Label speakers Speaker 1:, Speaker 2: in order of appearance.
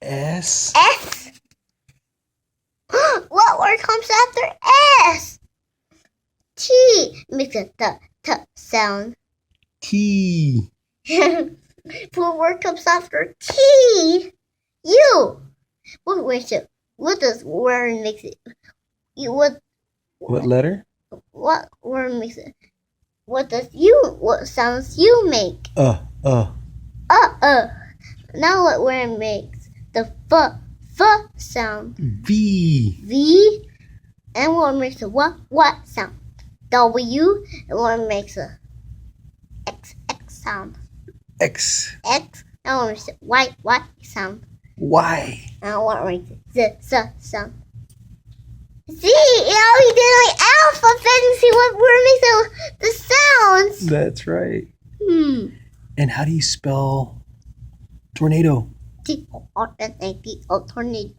Speaker 1: S.
Speaker 2: S. What word comes after S? T makes a t sound.
Speaker 1: T.
Speaker 2: What word comes after T? U. What does word makes it? What
Speaker 1: letter?
Speaker 2: What word makes it? What sounds you make? Now what word makes the f sound?
Speaker 1: V.
Speaker 2: V. And what makes the what sound? W. And what makes a x sound?
Speaker 1: X.
Speaker 2: X. And what makes the y sound?
Speaker 1: Y.
Speaker 2: And what makes the sound? See, we did like alphabet and see what word makes the sounds.
Speaker 1: That's right.
Speaker 2: Hmm.
Speaker 1: And how do you spell tornado?
Speaker 2: T-O-R-N-A-D-O, tornado.